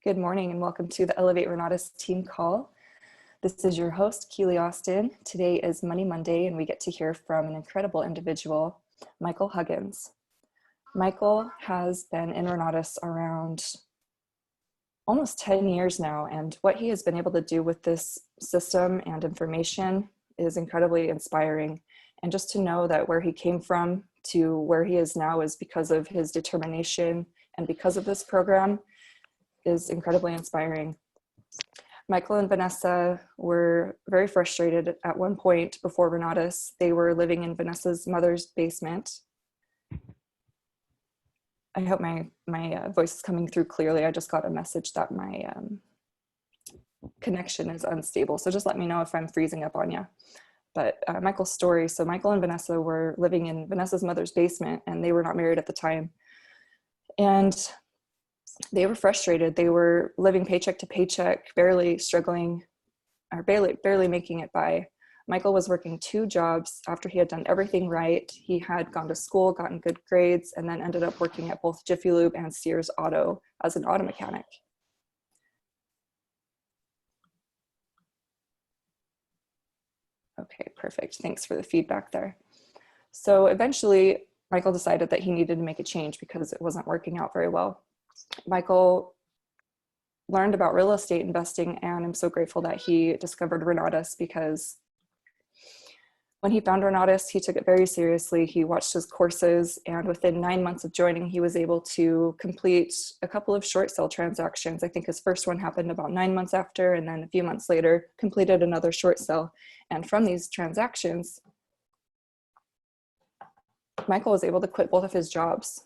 Good morning and welcome to the Elevate Renatus team call. This is your host, Keely Austin. Today is Money Monday and we get to hear from an incredible individual, Michael Huggins. Michael has been in Renatus around almost 10 years now, and what he has been able to do with this system and information is incredibly inspiring. And just to know that where he came from to where he is now is because of his determination and because of this program is incredibly inspiring. Michael and Vanessa were very frustrated at one point before Renatus. They were living in Vanessa's mother's basement. I hope my voice is coming through clearly. I just got a message that my connection is unstable, so just let me know if I'm freezing up on you. But Michael's story, so Michael and Vanessa were living in Vanessa's mother's basement, and they were not married at the time. And they were frustrated. They were living paycheck to paycheck, barely struggling, or barely making it by. Michael was working 2 jobs after he had done everything right. He had gone to school, gotten good grades, and then ended up working at both Jiffy Lube and Sears Auto as an auto mechanic. Okay, perfect. Thanks for the feedback there. So eventually, Michael decided that he needed to make a change because it wasn't working out very well. Michael learned about real estate investing, and I'm so grateful that he discovered Renatus, because when he found Renatus, he took it very seriously. He watched his courses, and within 9 months of joining, he was able to complete a couple of short sale transactions. I think his first one happened about 9 months after, and then a few months later, completed another short sale. And from these transactions, Michael was able to quit both of his jobs.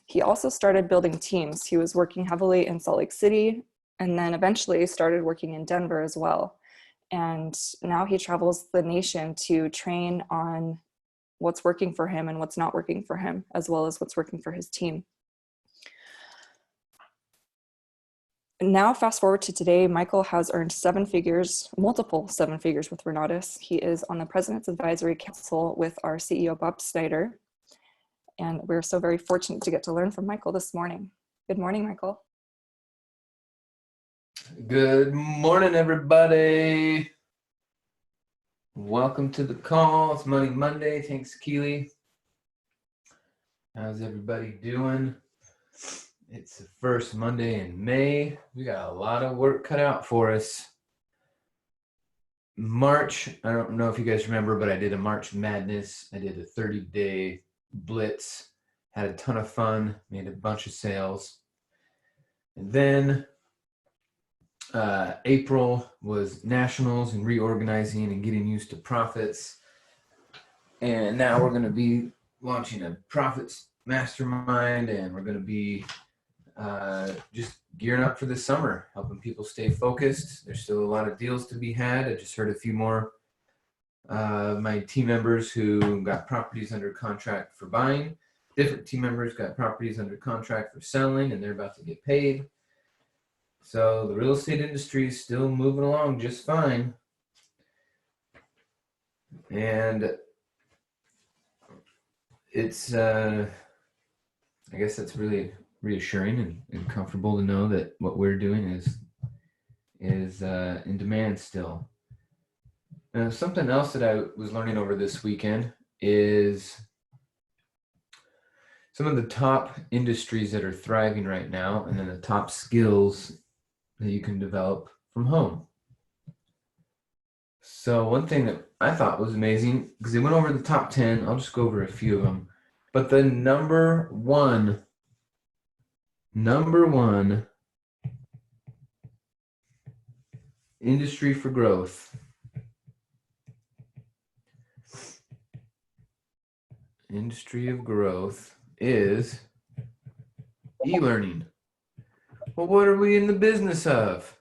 He also started building teams. He was working heavily in Salt Lake City, and then eventually started working in Denver as well. And now he travels the nation to train on what's working for him and what's not working for him, as well as what's working for his team. Now, fast forward to today, Michael has earned 7 figures, multiple 7 figures with Renatus. He is on the President's Advisory Council with our CEO, Bob Snyder. And we're so very fortunate to get to learn from Michael this morning. Good morning, Michael. Good morning, everybody. Welcome to the call. It's Money Monday. Thanks, Keely. How's everybody doing? It's the first Monday in May. We got a lot of work cut out for us. March, I don't know if you guys remember, but I did a March Madness. I did a 30-day blitz, had a ton of fun, made a bunch of sales. And then April was nationals and reorganizing and getting used to profits. And now we're going to be launching a profits mastermind, and we're going to be just gearing up for the summer, helping people stay focused. There's still a lot of deals to be had. I just heard a few more my team members who got properties under contract for buying. Different team members got properties under contract for selling, and they're about to get paid. So the real estate industry is still moving along just fine. And it's, I guess that's really reassuring and comfortable to know that what we're doing is in demand still. Something else that I was learning over this weekend is some of the top industries that are thriving right now, and then the top skills that you can develop from home. So one thing that I thought was amazing, because they went over the top 10, I'll just go over a few of them, but the number one industry for growth is e-learning. Well, what are we in the business of?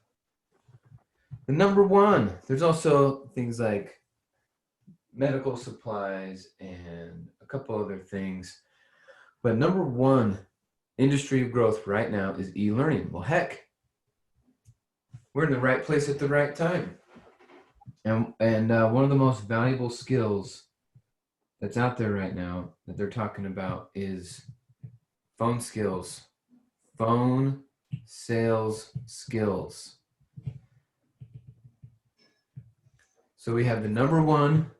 The number one, there's also things like medical supplies and a couple other things. But number one industry of growth right now is e-learning. Well, heck, we're in the right place at the right time. And one of the most valuable skills that's out there right now that they're talking about is phone skills. Phone sales skills. So we have the number one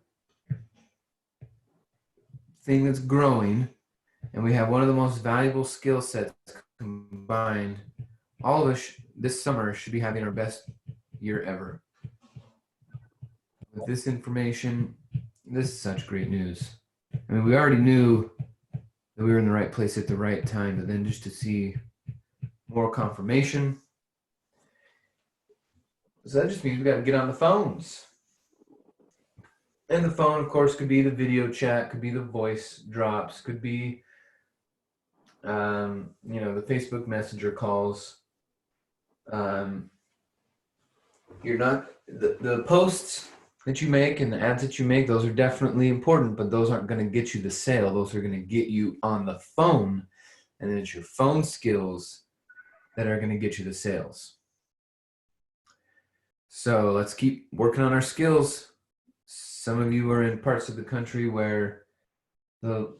thing that's growing, and we have one of the most valuable skill sets combined. All of us this summer should be having our best year ever. With this information, this is such great news. I mean, we already knew that we were in the right place at the right time, but then just to see more confirmation. So that just means we got to get on the phones. And the phone, of course, could be the video chat, could be the voice drops, could be, the Facebook Messenger calls. You're not the posts that you make and the ads that you make, those are definitely important, but those aren't going to get you the sale. Those are going to get you on the phone, and then it's your phone skills that are going to get you the sales. So let's keep working on our skills. Some of you are in parts of the country where the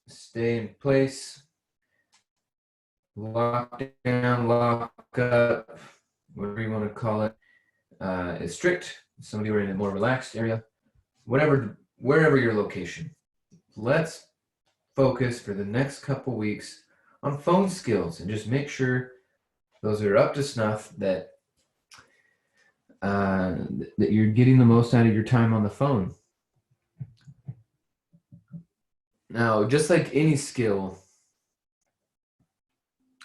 stay in place, lockdown, lock up, whatever you want to call it, is strict. Some of you are in a more relaxed area. Wherever your location. Let's focus for the next couple weeks on phone skills and just make sure those are up to snuff, that you're getting the most out of your time on the phone. Now, just like any skill,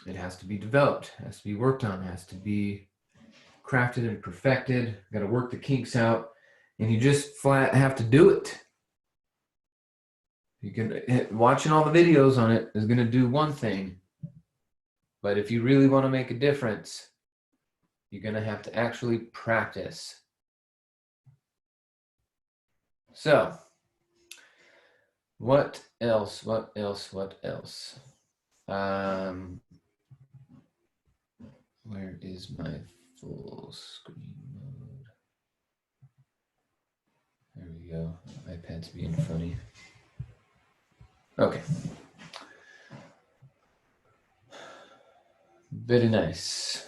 it has to be developed, has to be worked on, has to be crafted and perfected. Got to work the kinks out, and you just flat have to do it. You can watching all the videos on it is going to do one thing, but if you really want to make a difference, you're going to have to actually practice. So, what else? Where is my full screen mode? There we go. iPad's being funny. Okay. Very nice.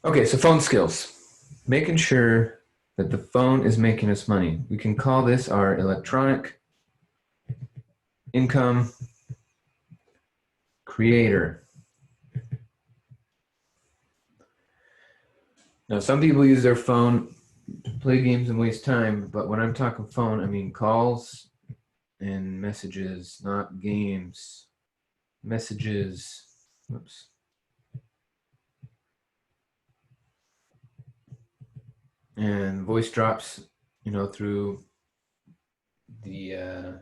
Okay, so phone skills. Making sure that the phone is making us money. We can call this our electronic income creator. Now, some people use their phone to play games and waste time, but when I'm talking phone, I mean calls and messages, not games. Messages. Oops. And voice drops, through the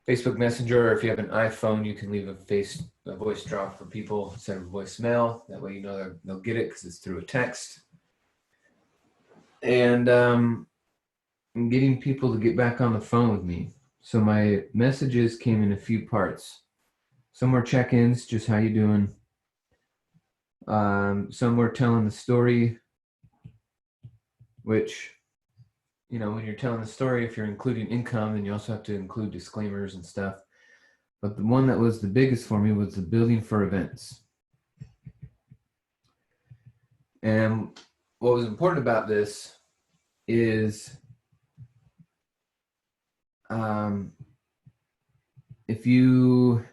Facebook Messenger, or if you have an iPhone, you can leave a voice drop for people instead of voicemail. That way they'll get it because it's through a text. And getting people to get back on the phone with me. So my messages came in a few parts. Some were check-ins, just how you doing. Some were telling the story, which, when you're telling the story, if you're including income, then you also have to include disclaimers and stuff. But the one that was the biggest for me was the building for events. And what was important about this is if you,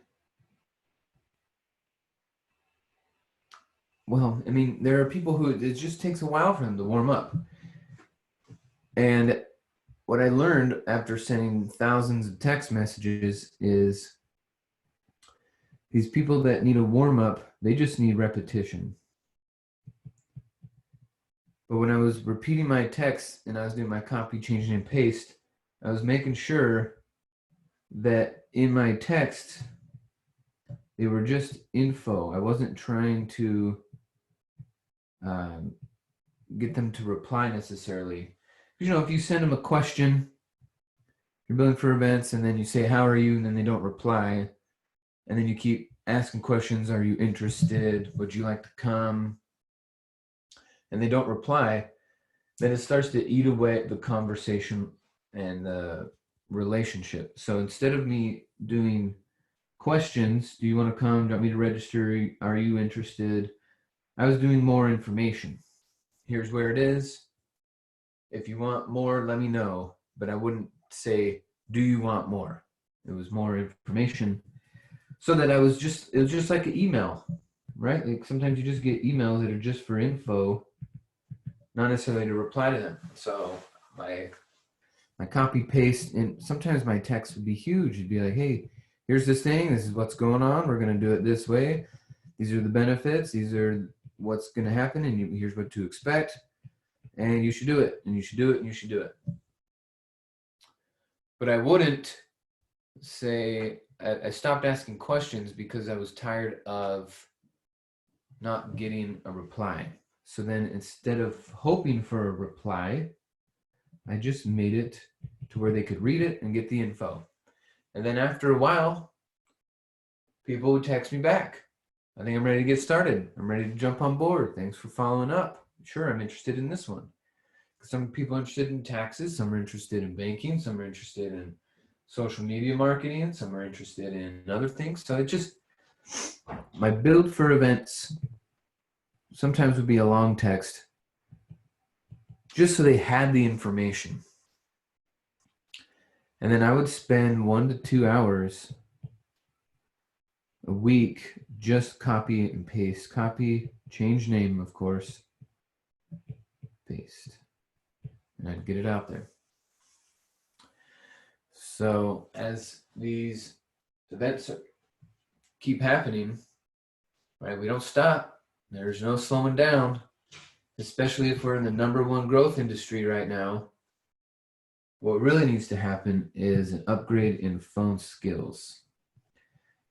there are people who it just takes a while for them to warm up. And what I learned after sending thousands of text messages is these people that need a warm up, they just need repetition. But when I was repeating my text and I was doing my copy, changing, and paste, I was making sure that in my text, they were just info. I wasn't trying to get them to reply necessarily. If you send them a question, you're building for events, and then you say, how are you? And then they don't reply. And then you keep asking questions. Are you interested? Would you like to come? And they don't reply. Then it starts to eat away at the conversation and the relationship. So instead of me doing questions, do you want to come? Do you want me to register? Are you interested? I was doing more information. Here's where it is. If you want more, let me know. But I wouldn't say, do you want more? It was more information. So that it was just like an email, right? Like sometimes you just get emails that are just for info, not necessarily to reply to them. So my copy paste, and sometimes my text would be huge. It'd be like, hey, here's this thing. This is what's going on. We're going to do it this way. These are the benefits. These are what's going to happen. And here's what to expect. And you should do it. And you should do it. And you should do it. But I wouldn't say, I stopped asking questions because I was tired of not getting a reply. So then instead of hoping for a reply, I just made it to where they could read it and get the info. And then after a while, people would text me back. I think I'm ready to get started. I'm ready to jump on board. Thanks for following up. Sure, I'm interested in this one. Some people are interested in taxes. Some are interested in banking. Some are interested in social media marketing. Some are interested in other things. So it just, my build for events sometimes would be a long text just so they had the information. And then I would spend 1 to 2 hours a week just copy and paste. Copy, change name, of course, paste. And I'd get it out there. So as these events keep happening, right, we don't stop. There's no slowing down, especially if we're in the #1 growth industry right now. What really needs to happen is an upgrade in phone skills.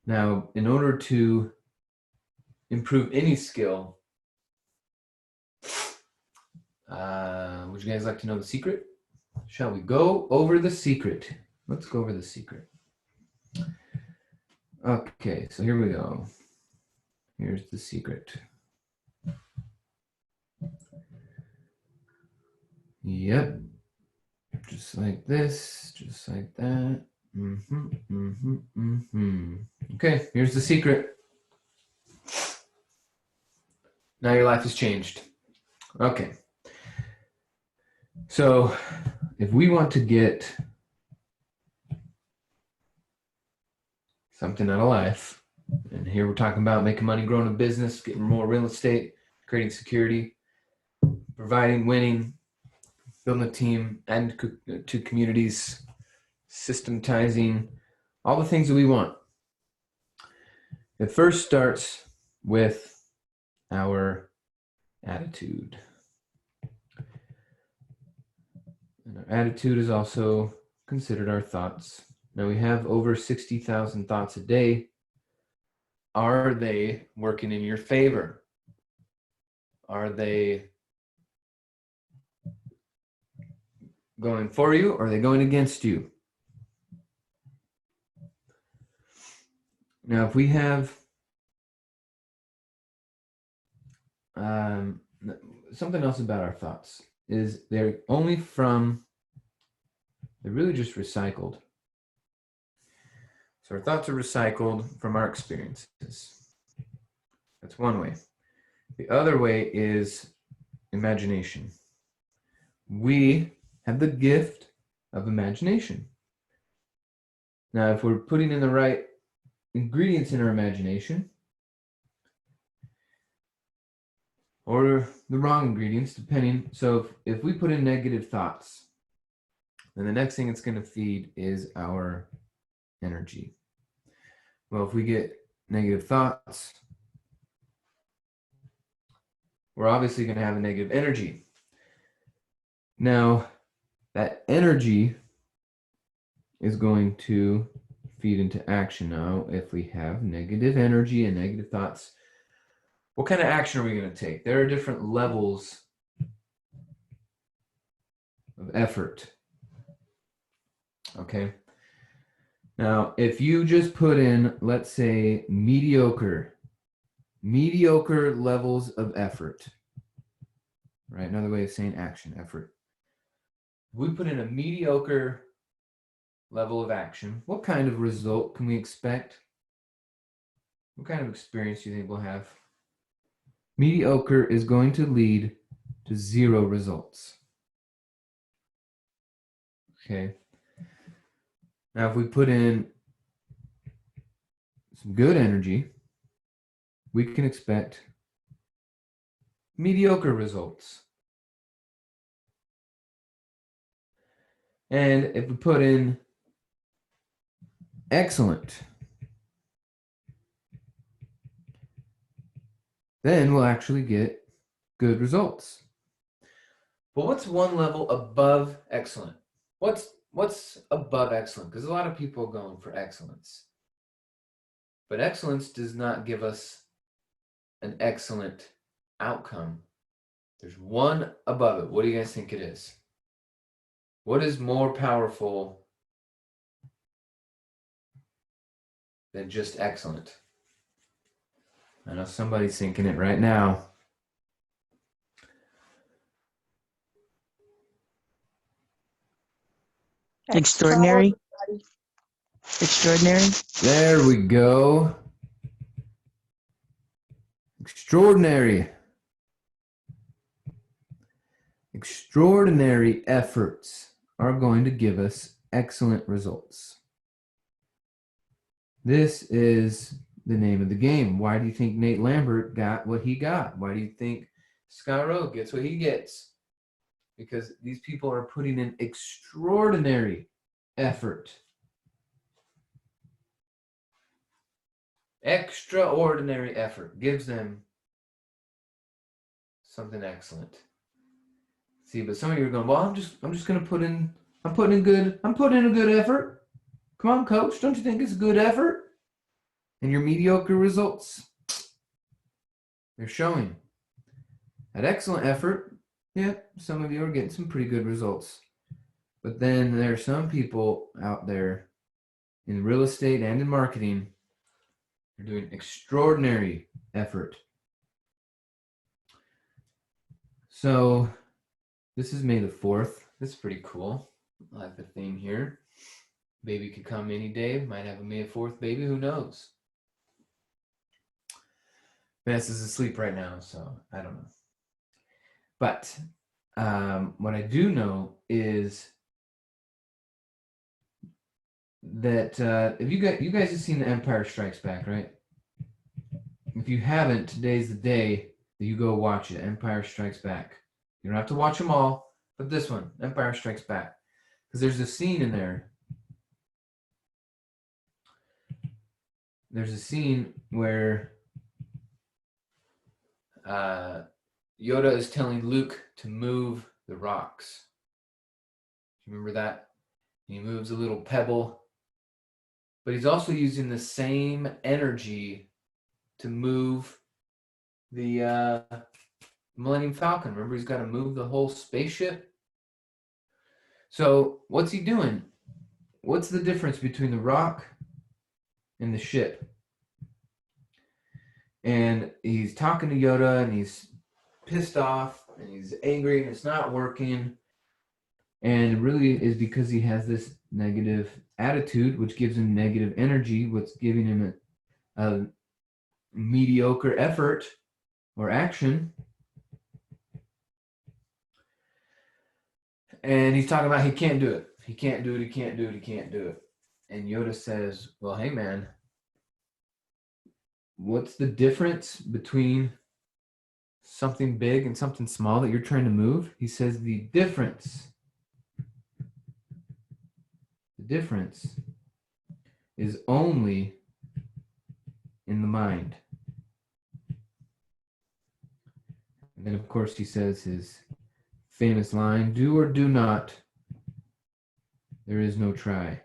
Now, in order to improve any skill, would you guys like to know the secret? Shall we go over the secret? Let's go over the secret. Okay, so here we go. Here's the secret. Yep. Just like this, just like that. Okay, here's the secret. Now your life has changed. Okay. So if we want to get something out of life, and here we're talking about making money, growing a business, getting more real estate, creating security, providing, winning, building a team, and to communities, systematizing, all the things that we want. It first starts with our attitude. And our attitude is also considered our thoughts. Now we have over 60,000 thoughts a day. Are they working in your favor? Are they going for you, or are they going against you? Now, if we have something else about our thoughts is they're really just recycled. So our thoughts are recycled from our experiences. That's one way. The other way is imagination. We have the gift of imagination. Now, if we're putting in the right ingredients in our imagination, or the wrong ingredients, depending. So if we put in negative thoughts, then the next thing it's going to feed is our energy. Well, if we get negative thoughts, we're obviously going to have a negative energy. Now, that energy is going to feed into action. Now, if we have negative energy and negative thoughts, what kind of action are we going to take? There are different levels of effort. Okay. Now, if you just put in, let's say, mediocre levels of effort, right? Another way of saying action, effort. We put in a mediocre level of action, what kind of result can we expect? What kind of experience do you think we'll have? Mediocre is going to lead to 0 results. Okay. Now, if we put in some good energy, we can expect mediocre results. And if we put in excellent, then we'll actually get good results. But what's one level above excellent? What's above excellent? Because a lot of people are going for excellence. But excellence does not give us an excellent outcome. There's one above it. What do you guys think it is? What is more powerful than just excellent? I know somebody's thinking it right now. Extraordinary. Extraordinary. There we go. Extraordinary. Extraordinary efforts are going to give us excellent results. This is the name of the game. Why do you think Nate Lambert got what he got? Why do you think Sky Rowe gets what he gets? Because these people are putting in extraordinary effort. Extraordinary effort gives them something excellent. See, but some of you are going, well, I'm just gonna I'm putting in a good effort. Come on, coach, don't you think it's a good effort? And your mediocre results, they're showing. At excellent effort, yeah, some of you are getting some pretty good results. But then there are some people out there in real estate and in marketing, they're doing extraordinary effort. So this is May the 4th. This is pretty cool. I like the theme here. Baby could come any day. Might have a May 4th baby. Who knows? Vanessa is asleep right now, so I don't know. But what I do know is that if you guys have seen The Empire Strikes Back, right? If you haven't, today's the day that you go watch it. Empire Strikes Back. You don't have to watch them all, but this one, Empire Strikes Back, because there's a scene in there. There's a scene where Yoda is telling Luke to move the rocks. Remember that? He moves a little pebble, but he's also using the same energy to move the Millennium Falcon. Remember, he's got to move the whole spaceship. So what's he doing? What's the difference between the rock and the ship? And he's talking to Yoda, and he's pissed off, and he's angry, and it's not working. And it really is because he has this negative attitude, which gives him negative energy, what's giving him a mediocre effort or action. And he's talking about he can't do it. He can't do it. He can't do it. He can't do it. And Yoda says, well, hey, man, what's the difference between something big and something small that you're trying to move? He says the difference is only in the mind. And then, of course, he says his famous line, do or do not, there is no try.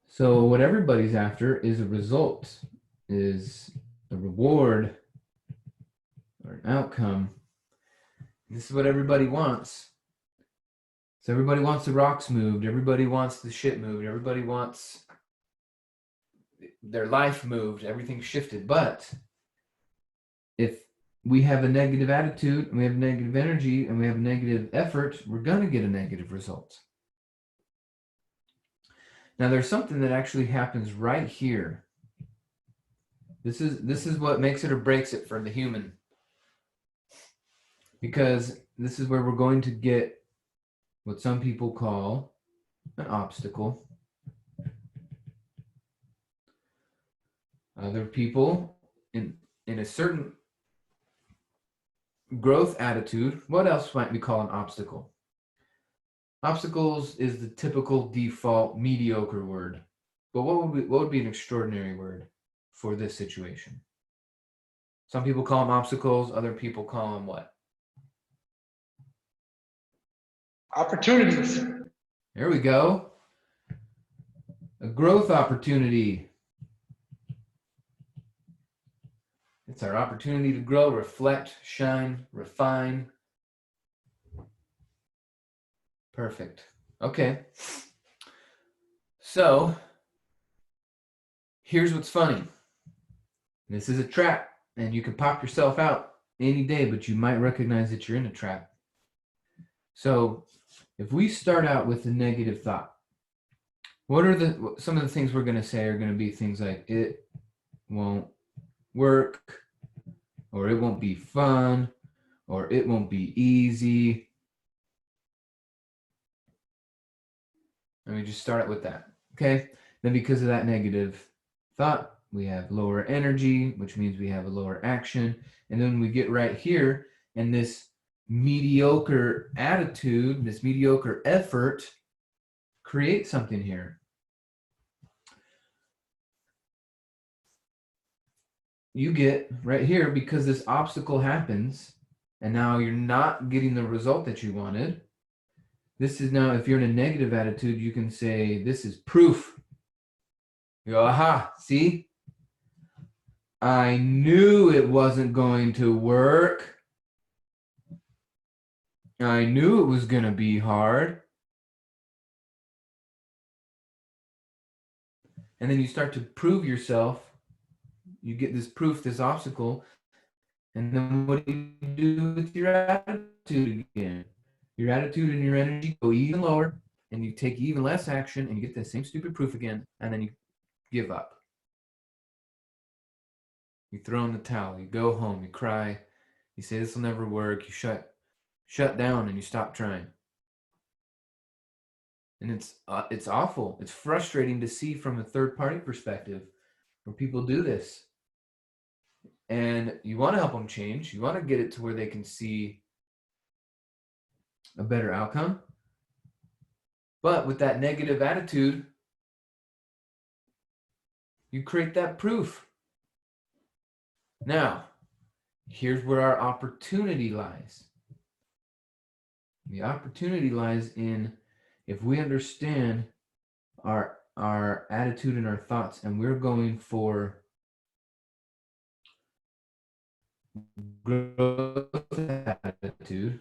So what everybody's after is a result, is a reward or an outcome. And this is what everybody wants. So everybody wants the rocks moved. Everybody wants the shit moved. Everybody wants their life moved. Everything shifted. But if we have a negative attitude, and we have negative energy, and we have negative effort, we're going to get a negative result. Now, there's something that actually happens right here. This is what makes it or breaks it for the human. Because this is where we're going to get what some people call an obstacle. Other people in a certain growth attitude, what else might we call an obstacle? Obstacles is the typical default mediocre word. But what would be an extraordinary word for this situation? Some people call them obstacles, other people call them what? Opportunities. There we go. A growth opportunity. It's our opportunity to grow, reflect, shine, refine. Perfect. Okay. So, here's what's funny. This is a trap, and you can pop yourself out any day, but you might recognize that you're in a trap. So, if we start out with a negative thought, what are some of the things we're going to say are going to be things like it won't work, or it won't be fun, or it won't be easy. And we just start it with that, okay? Then because of that negative thought, we have lower energy, which means we have a lower action. And then we get right here, and this mediocre attitude, this mediocre effort, create something here. You get right here, because this obstacle happens, and now you're not getting the result that you wanted. This is now, if you're in a negative attitude, you can say, this is proof. You go, aha, see? I knew it wasn't going to work. I knew it was going to be hard. And then you start to prove yourself. You get this proof, this obstacle. And then what do you do with your attitude again? Your attitude and your energy go even lower, and you take even less action, and you get the same stupid proof again, and then you give up. You throw in the towel, you go home, you cry, you say this will never work, you shut down, and you stop trying. And it's awful. It's frustrating to see from a third-party perspective where people do this. And you want to help them change. You want to get it to where they can see a better outcome. But with that negative attitude, you create that proof. Now, here's where our opportunity lies. The opportunity lies in, if we understand our attitude and our thoughts, and we're going for growth attitude,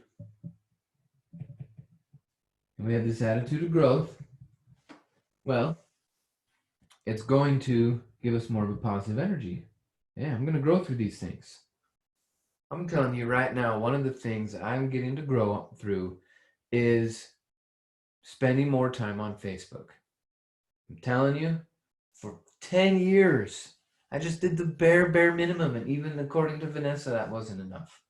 and we have this attitude of growth, well, it's going to give us more of a positive energy. Yeah, I'm going to grow through these things. I'm telling you right now, one of the things I'm getting to grow through is spending more time on Facebook. I'm telling you, for 10 years, I just did the bare minimum. And even according to Vanessa, that wasn't enough.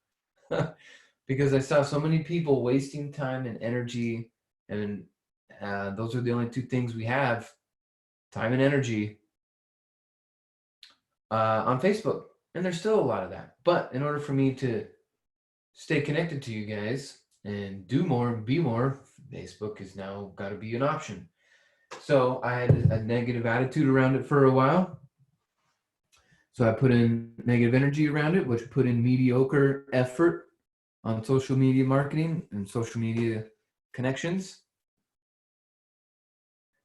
Because I saw so many people wasting time and energy. And those are the only two things we have, time and energy, on Facebook. And there's still a lot of that. But in order for me to stay connected to you guys and do more and be more, Facebook has now got to be an option. So I had a negative attitude around it for a while. So I put in negative energy around it, which put in mediocre effort on social media marketing and social media connections.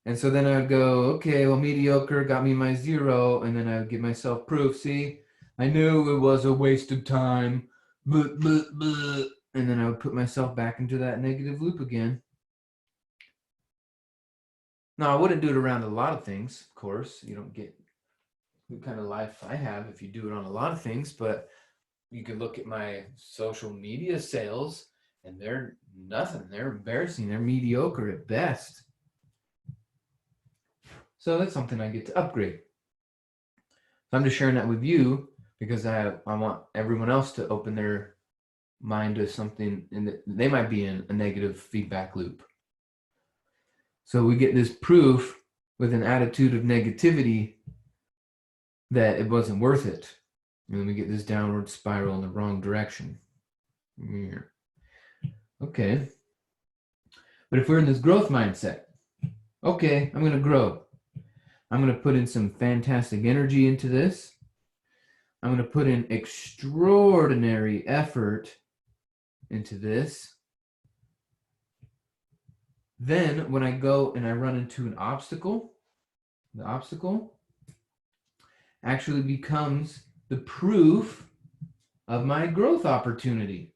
And so then I would go, okay, well, mediocre got me my 0. And then I would give myself proof. See, I knew it was a waste of time. And then I would put myself back into that negative loop again. Now, I wouldn't do it around a lot of things, of course. You don't get the kind of life I have if you do it on a lot of things. But you can look at my social media sales and they're nothing. They're embarrassing. They're mediocre at best. So that's something I get to upgrade. So I'm just sharing that with you because I want everyone else to open their mind to something, and they might be in a negative feedback loop. So we get this proof with an attitude of negativity that it wasn't worth it. And then we get this downward spiral in the wrong direction. Okay. But if we're in this growth mindset, okay, I'm going to grow. I'm going to put in some fantastic energy into this. I'm going to put in extraordinary effort into this. Then when I go and I run into an obstacle, the obstacle actually becomes the proof of my growth opportunity.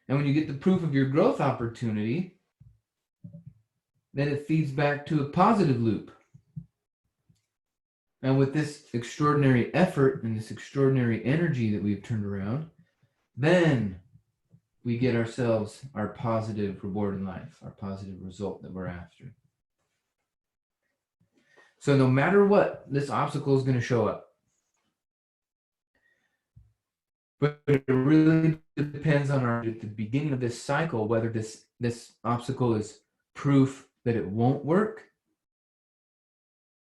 And when you get the proof of your growth opportunity, then it feeds back to a positive loop. And with this extraordinary effort and this extraordinary energy that we've turned around, then we get ourselves our positive reward in life, our positive result that we're after. So no matter what, this obstacle is going to show up. But it really depends on at the beginning of this cycle, whether this obstacle is proof that it won't work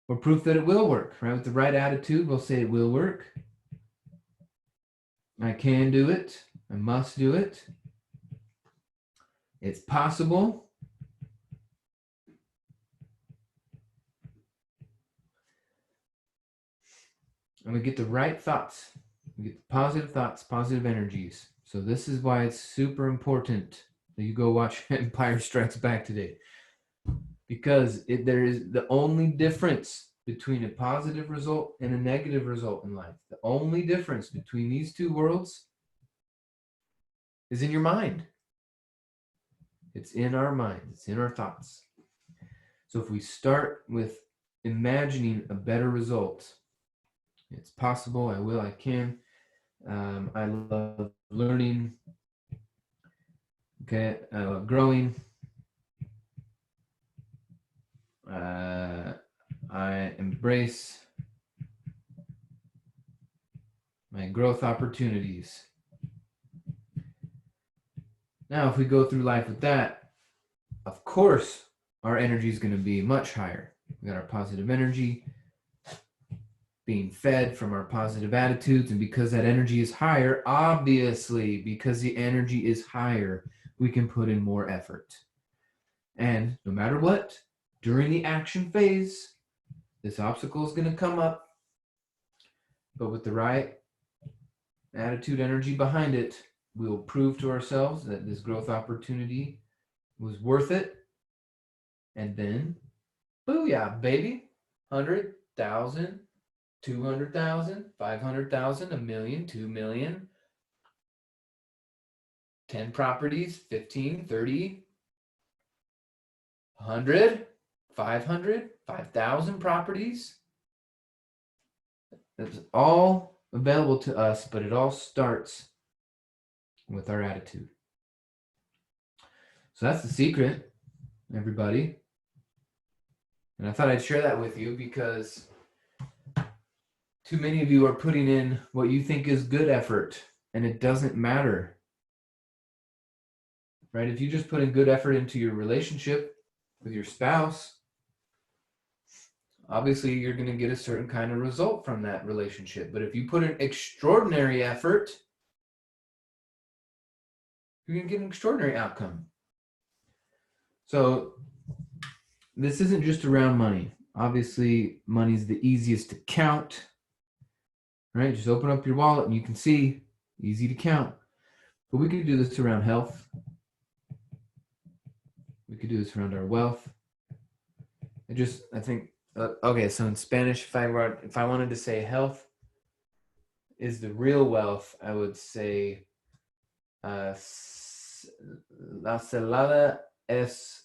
or proof that it will work, right? With the right attitude, we'll say it will work. I can do it. I must do it. It's possible. And we get the right thoughts. We get positive thoughts, positive energies. So this is why it's super important that you go watch Empire Strikes Back today. Because there is the only difference between a positive result and a negative result in life. The only difference between these two worlds is in your mind. It's in our mind. It's in our thoughts. So if we start with imagining a better result, it's possible, I will, I can. I love learning. Okay, I love growing. I embrace my growth opportunities. Now, if we go through life with that, of course, our energy is going to be much higher. We got our positive energy being fed from our positive attitudes. And because that energy is higher, obviously, because the energy is higher, we can put in more effort. And no matter what, during the action phase, this obstacle is going to come up. But with the right attitude, energy behind it, we will prove to ourselves that this growth opportunity was worth it. And then, booyah, baby, 100,000, 200,000, 500,000, a million, 2 million, 10 properties, 15, 30, 100, 500, 5,000 properties. It's all available to us, but it all starts with our attitude. So that's the secret, everybody. And I thought I'd share that with you because too many of you are putting in what you think is good effort, and it doesn't matter. Right? If you just put in good effort into your relationship with your spouse, obviously you're going to get a certain kind of result from that relationship. But if you put in extraordinary effort, you're going to get an extraordinary outcome. So this isn't just around money. Obviously, money's the easiest to count. Right? Just open up your wallet and you can see, easy to count. But we could do this around health. We could do this around our wealth. I think, okay, so in Spanish, if I wanted to say health is the real wealth, I would say la celada es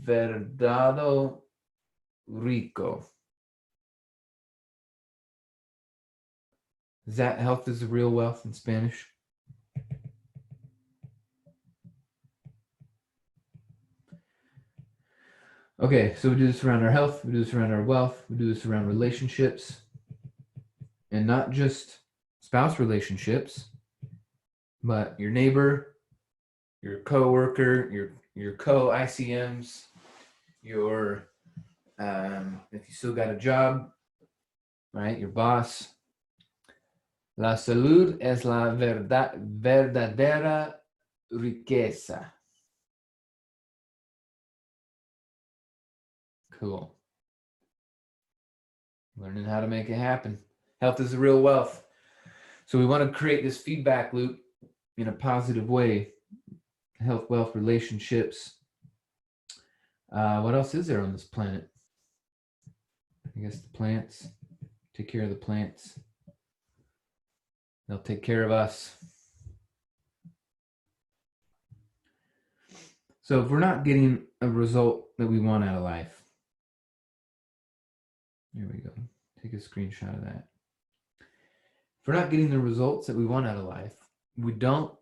verdado rico. Is that health is the real wealth in Spanish? Okay, so we do this around our health, we do this around our wealth, we do this around relationships, and not just spouse relationships, but your neighbor, your co-worker, your co-ICMs, your if you still got a job, right? Your boss. La salud es la verdadera riqueza. Cool. Learning how to make it happen. Health is the real wealth. So we want to create this feedback loop in a positive way. Health, wealth, relationships. What else is there on this planet? I guess the plants. Take care of the plants. They'll take care of us. So if we're not getting a result that we want out of life, here we go. Take a screenshot of that. If we're not getting the results that we want out of life, we don't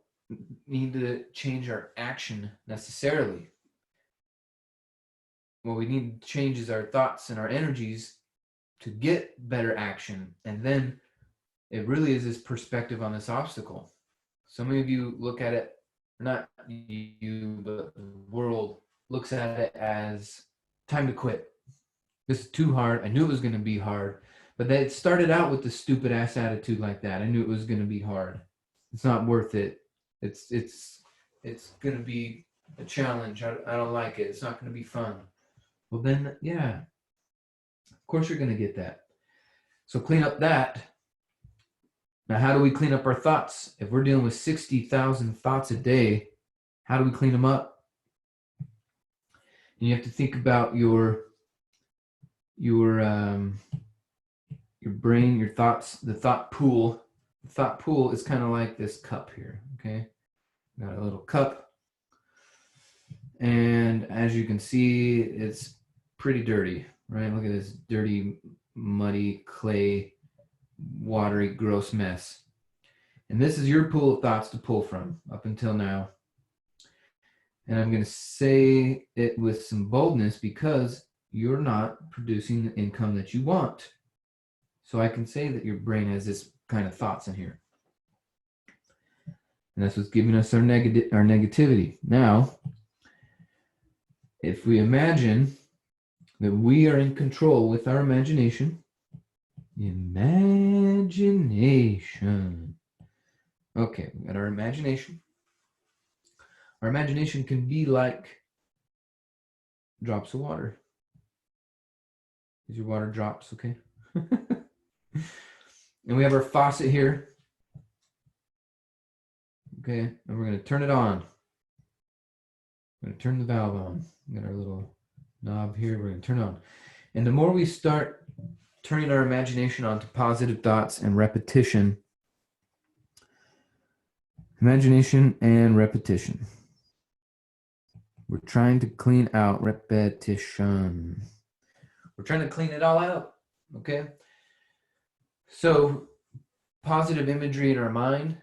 need to change our action necessarily. What we need to change is our thoughts and our energies to get better action. And then it really is this perspective on this obstacle. Some of you look at it, not you, but the world looks at it as time to quit. This is too hard. I knew it was going to be hard, but it started out with the stupid ass attitude like that. I knew it was going to be hard. It's not worth it. It's going to be a challenge. I don't like it. It's not going to be fun. Well then, yeah, of course you're going to get that. So clean up that. Now, how do we clean up our thoughts? If we're dealing with 60,000 thoughts a day, how do we clean them up? And you have to think about your brain, your thoughts, the thought pool. The thought pool is kind of like this cup here, okay? Got a little cup. And as you can see, it's pretty dirty, right? Look at this dirty, muddy, clay, watery, gross mess. And this is your pool of thoughts to pull from up until now. And I'm going to say it with some boldness because you're not producing the income that you want. So I can say that your brain has this kind of thoughts in here. And that's what's giving us our negativity. Now, if we imagine that we are in control with our imagination, Okay, we got our imagination. Our imagination can be like drops of water. Is your water drops, okay? And we have our faucet here. Okay, and we're going to turn it on. We're going to turn the valve on. We got our little knob here. We're going to turn it on. And the more we start turning our imagination onto positive thoughts and repetition, imagination and repetition. We're trying to clean out repetition. We're trying to clean it all out, okay? So positive imagery in our mind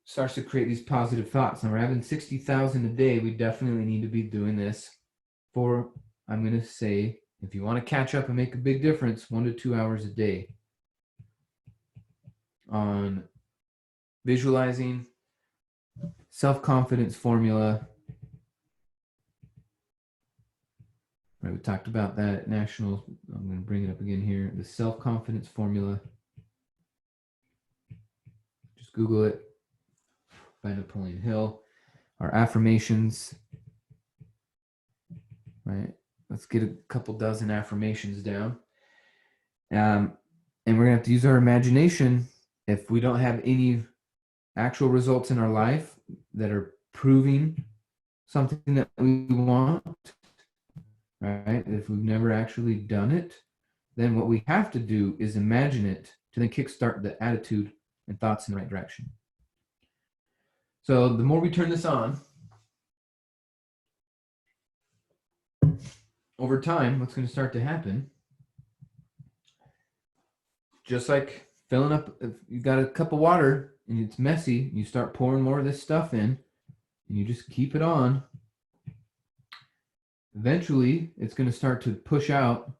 starts to create these positive thoughts. And we're having 60,000 a day. We definitely need to be doing this for, I'm going to say, if you want to catch up and make a big difference, 1 to 2 hours a day on visualizing, self-confidence formula. Right, we talked about that at National. I'm going to bring it up again here. The self-confidence formula. Just Google it. By Napoleon Hill. Our affirmations. Right. Let's get a couple dozen affirmations down. And we're going to have to use our imagination if we don't have any actual results in our life that are proving something that we want, right? If we've never actually done it, then what we have to do is imagine it to then kickstart the attitude and thoughts in the right direction. So the more we turn this on, over time, what's going to start to happen, just like filling up, if you got a cup of water and it's messy, you start pouring more of this stuff in and you just keep it on. Eventually, it's going to start to push out,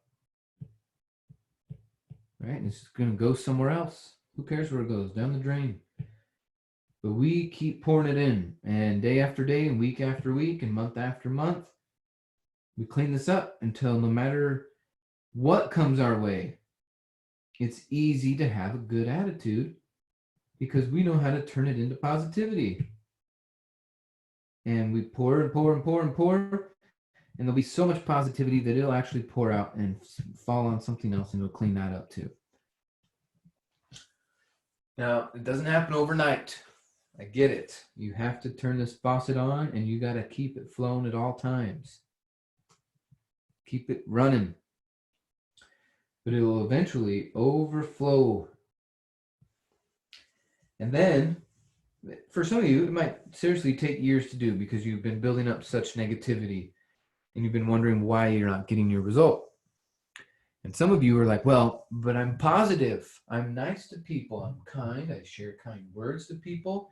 right? And it's going to go somewhere else. Who cares where it goes? Down the drain. But we keep pouring it in, and day after day, and week after week, and month after month, we clean this up until no matter what comes our way, it's easy to have a good attitude because we know how to turn it into positivity. And we pour and pour and pour and pour, and there'll be so much positivity that it'll actually pour out and fall on something else, and it'll clean that up too. Now, it doesn't happen overnight. I get it. You have to turn this faucet on, and you got to keep it flowing at all times. Keep it running. But it will eventually overflow. And then, for some of you, it might seriously take years to do because you've been building up such negativity and you've been wondering why you're not getting your result. And some of you are like, well, but I'm positive. I'm nice to people. I'm kind. I share kind words to people.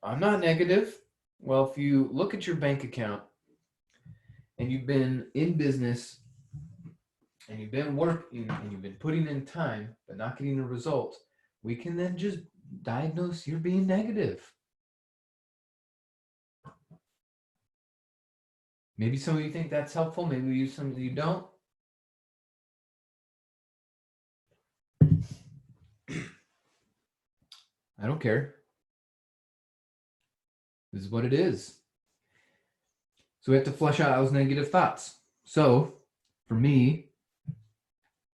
I'm not negative. Well, if you look at your bank account and you've been in business and you've been working and you've been putting in time but not getting a result, we can then just diagnose you're being negative. Maybe some of you think that's helpful. Maybe some of you don't. I don't care. This is what it is. So we have to flush out those negative thoughts. So for me,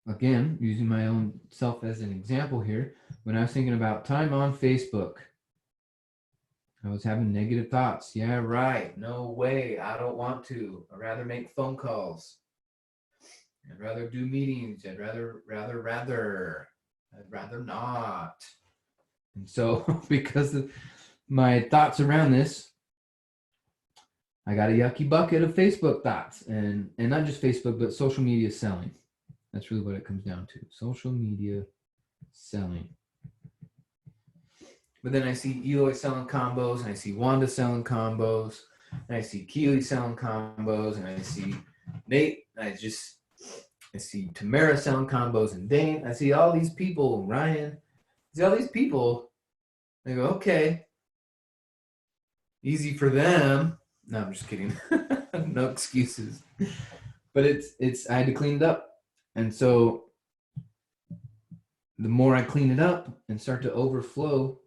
again, using my own self as an example here, when I was thinking about time on Facebook, I was having negative thoughts. Yeah, right. No way. I don't want to. I'd rather make phone calls. I'd rather do meetings. I'd rather not. And so because of my thoughts around this, I got a yucky bucket of Facebook thoughts, and not just Facebook, but social media selling. That's really what it comes down to. Social media selling. But then I see Eloy selling combos, and I see Wanda selling combos, and I see Keely selling combos, and I see Nate, and I see Tamara selling combos, and Dane. I see all these people, Ryan. I see all these people. I go, okay, easy for them. No, I'm just kidding. No excuses. But I had to clean it up. And so the more I clean it up and start to overflow,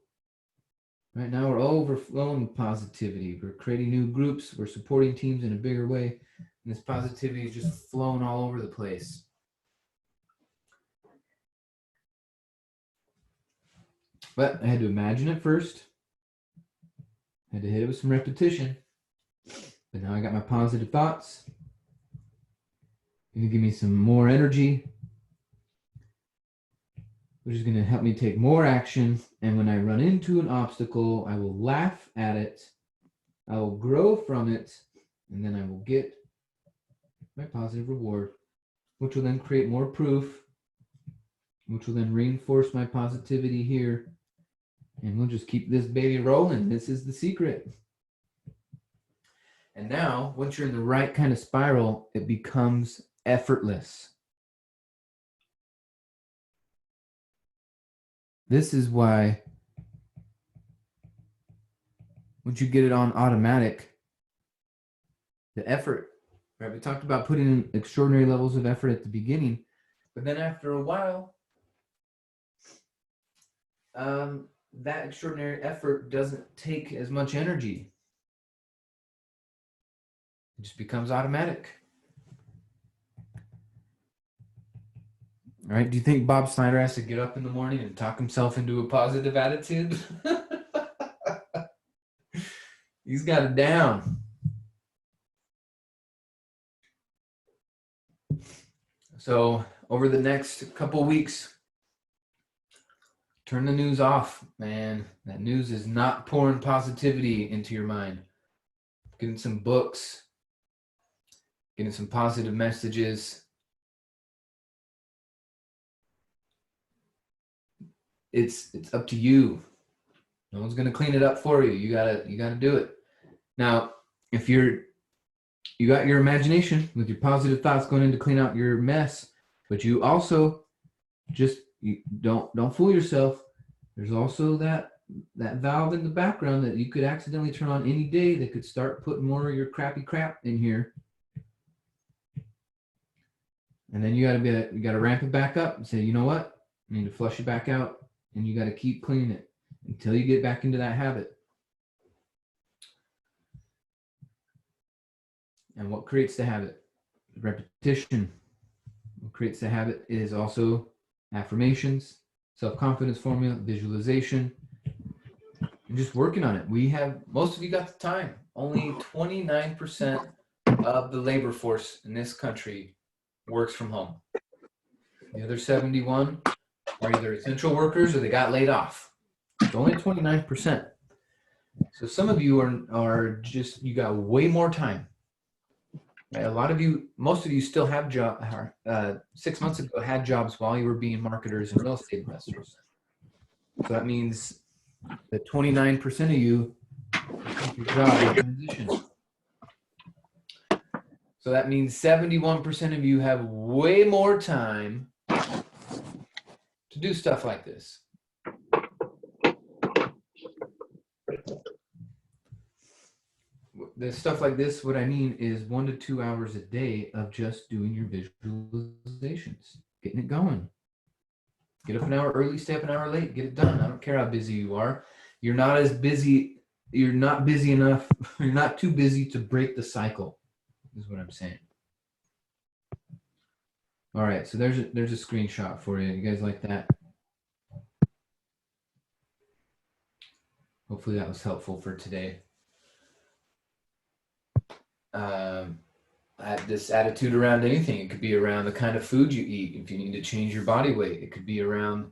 right now we're overflowing with positivity. We're creating new groups. We're supporting teams in a bigger way. And this positivity is just flowing all over the place. But I had to imagine it first. I had to hit it with some repetition. But now I got my positive thoughts. Going to give me some more energy, which is going to help me take more action. And when I run into an obstacle, I will laugh at it. I will grow from it. And then I will get my positive reward, which will then create more proof, which will then reinforce my positivity here. And we'll just keep this baby rolling. This is the secret. And now, once you're in the right kind of spiral, it becomes effortless. This is why once you get it on automatic, the effort, right? We talked about putting in extraordinary levels of effort at the beginning, but then after a while, that extraordinary effort doesn't take as much energy. It just becomes automatic. All right. Do you think Bob Snyder has to get up in the morning and talk himself into a positive attitude? He's got it down. So over the next couple weeks, turn the news off, man. That news is not pouring positivity into your mind. Getting some books, getting some positive messages. it's up to you. No one's going to clean it up for you. You gotta do it. Now, if you got your imagination with your positive thoughts going in to clean out your mess, but you also you don't fool yourself. There's also that valve in the background that you could accidentally turn on any day that could start putting more of your crappy crap in here. And then you gotta ramp it back up and say, you know what? I need to flush it back out, and you gotta keep cleaning it until you get back into that habit. And what creates the habit? Repetition. What creates the habit is also affirmations, self-confidence formula, visualization, and just working on it. Most of you got the time. Only 29% of the labor force in this country works from home. The other 71 are either essential workers or they got laid off. It's only 29%. So some of you are just, you got way more time. Right? Most of you still have jobs. 6 months ago had jobs while you were being marketers and real estate investors. So that means that 29% of you keep your job in transition. So that means 71% of you have way more time to do stuff like this. The stuff like this, what I mean is 1 to 2 hours a day of just doing your visualizations, getting it going. Get up an hour early, stay up an hour late, get it done. I don't care how busy you are. You're not busy enough. You're not too busy to break the cycle, is what I'm saying. All right, so there's a screenshot for you. You guys like that? Hopefully that was helpful for today. I have this attitude around anything. It could be around the kind of food you eat. If you need to change your body weight, it could be around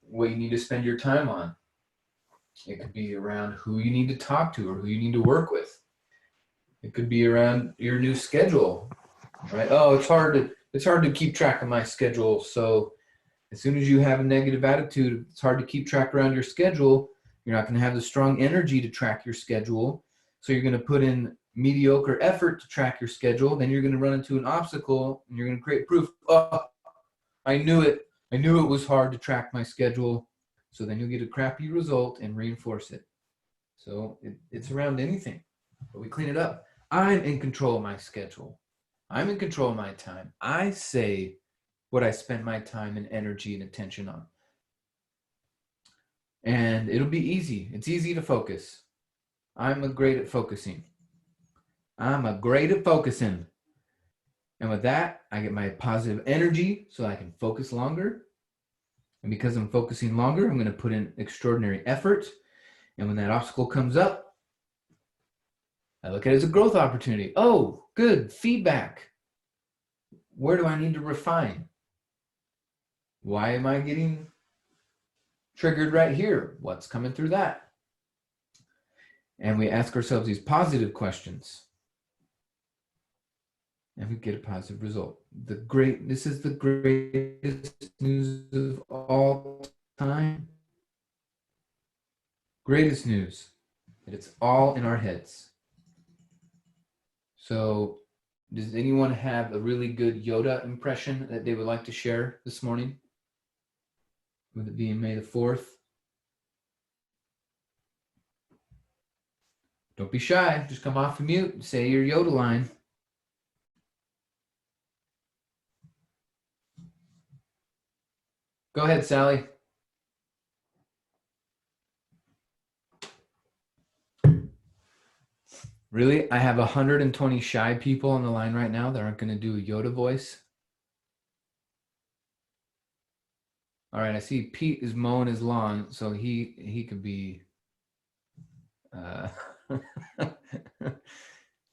what you need to spend your time on. It could be around who you need to talk to or who you need to work with. It could be around your new schedule, right? Oh, it's hard to keep track of my schedule. So as soon as you have a negative attitude, it's hard to keep track around your schedule. You're not going to have the strong energy to track your schedule. So you're going to put in mediocre effort to track your schedule. Then you're going to run into an obstacle and you're going to create proof. Oh, I knew it. I knew it was hard to track my schedule. So then you'll get a crappy result and reinforce it. So it's around anything, but we clean it up. I'm in control of my schedule. I'm in control of my time. I say what I spend my time and energy and attention on. And it'll be easy. It's easy to focus. I'm great at focusing. And with that, I get my positive energy so I can focus longer. And because I'm focusing longer, I'm going to put in extraordinary effort. And when that obstacle comes up, I look at it as a growth opportunity. Oh, good, feedback. Where do I need to refine? Why am I getting triggered right here? What's coming through that? And we ask ourselves these positive questions. And we get a positive result. This is the greatest news of all time. Greatest news, that it's all in our heads. So does anyone have a really good Yoda impression that they would like to share this morning? With it being May the 4th? Don't be shy. Just come off of mute and say your Yoda line. Go ahead, Sally. Really? I have 120 shy people on the line right now that aren't going to do a Yoda voice. All right, I see Pete is mowing his lawn, so he could be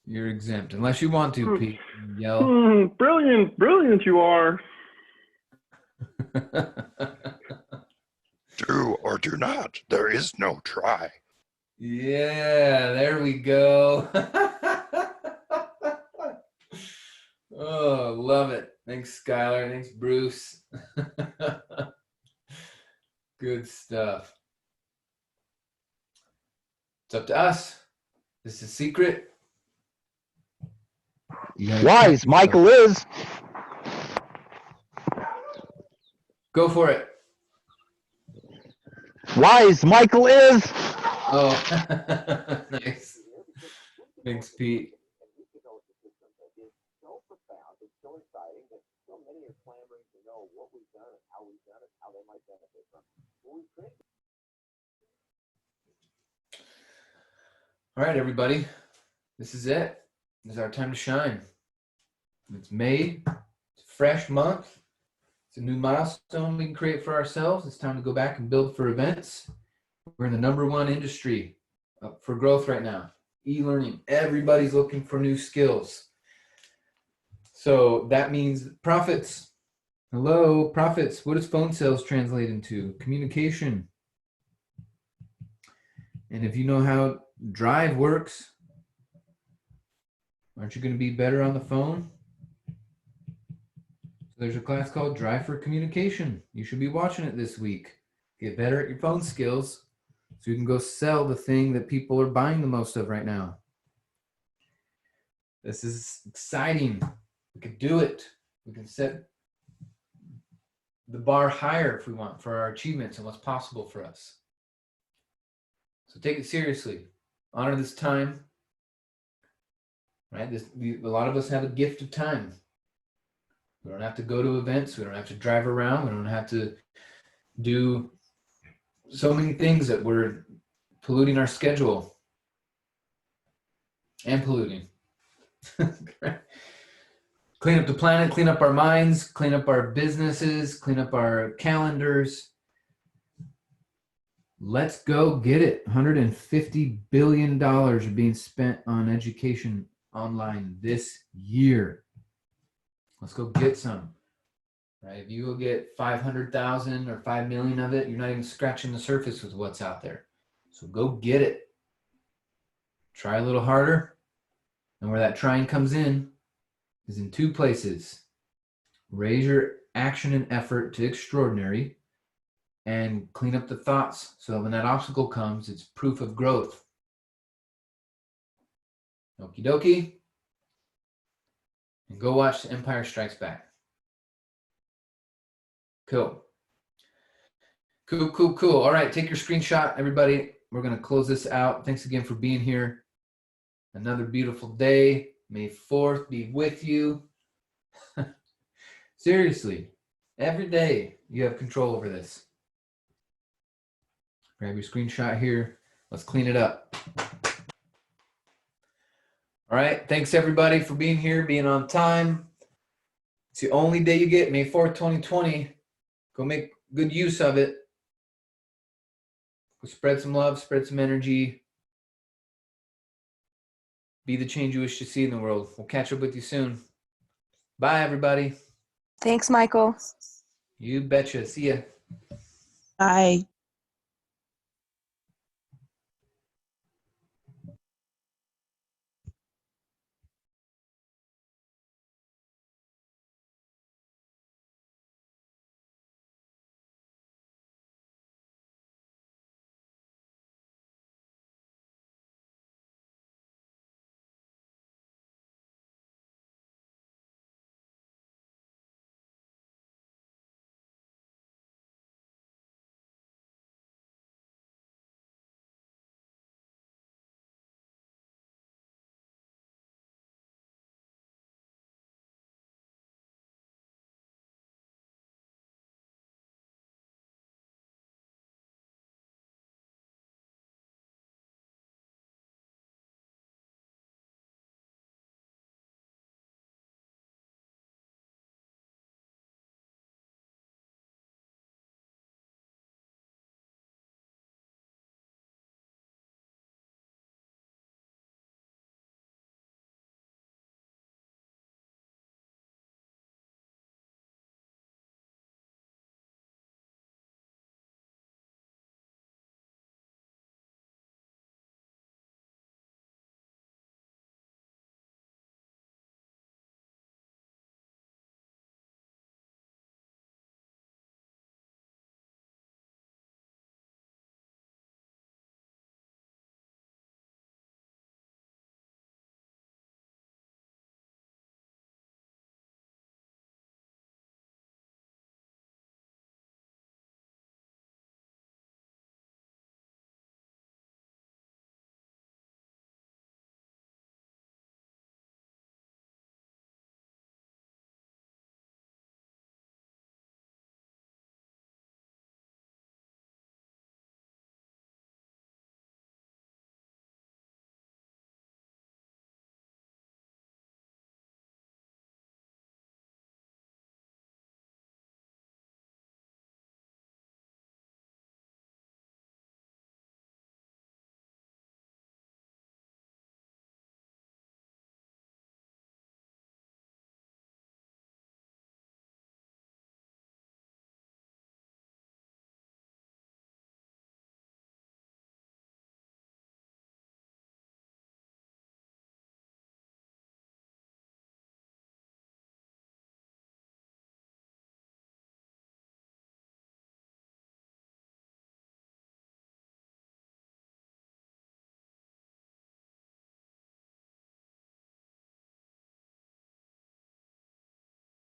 you're exempt unless you want to, Pete. Yell. Brilliant you are. Do or do not. There is no try. Yeah, there we go. Oh, love it. Thanks, Skylar. Thanks, Bruce. Good stuff. It's up to us. This is secret. Wise Michael is. Go for it. Wise Michael is. Oh, nice. Thanks, Pete. All right, everybody. This is it. This is our time to shine. It's May. It's a fresh month. It's a new milestone we can create for ourselves. It's time to go back and build for events. We're in the #1 industry for growth right now. E-learning. Everybody's looking for new skills. So that means profits. Hello, profits. What does phone sales translate into? Communication. And if you know how Drive works, aren't you going to be better on the phone? So there's a class called Drive for Communication. You should be watching it this week. Get better at your phone skills so you can go sell the thing that people are buying the most of right now. This is exciting. We can do it. We can set the bar higher if we want for our achievements and what's possible for us. So take it seriously. Honor this time. Right? A lot of us have a gift of time. We don't have to go to events. We don't have to drive around. We don't have to do so many things that we're polluting our schedule and polluting. Clean up the planet, clean up our minds, clean up our businesses, clean up our calendars. Let's go get it. $150 billion are being spent on education online this year. Let's go get some. Right? If you go get 500,000 or 5 million of it, you're not even scratching the surface with what's out there. So go get it. Try a little harder. And where that trying comes in is in 2 places. Raise your action and effort to extraordinary and clean up the thoughts so that when that obstacle comes, it's proof of growth. Okie dokie. And go watch The Empire Strikes Back. Cool. Cool. All right, take your screenshot, everybody. We're going to close this out. Thanks again for being here. Another beautiful day. May 4th be with you. Seriously, every day you have control over this. Grab your screenshot here. Let's clean it up. All right. Thanks, everybody, for being here, being on time. It's the only day you get, May 4th, 2020. Go make good use of it. Go spread some love, spread some energy. Be the change you wish to see in the world. We'll catch up with you soon. Bye, everybody. Thanks, Michael. You betcha. See ya. Bye.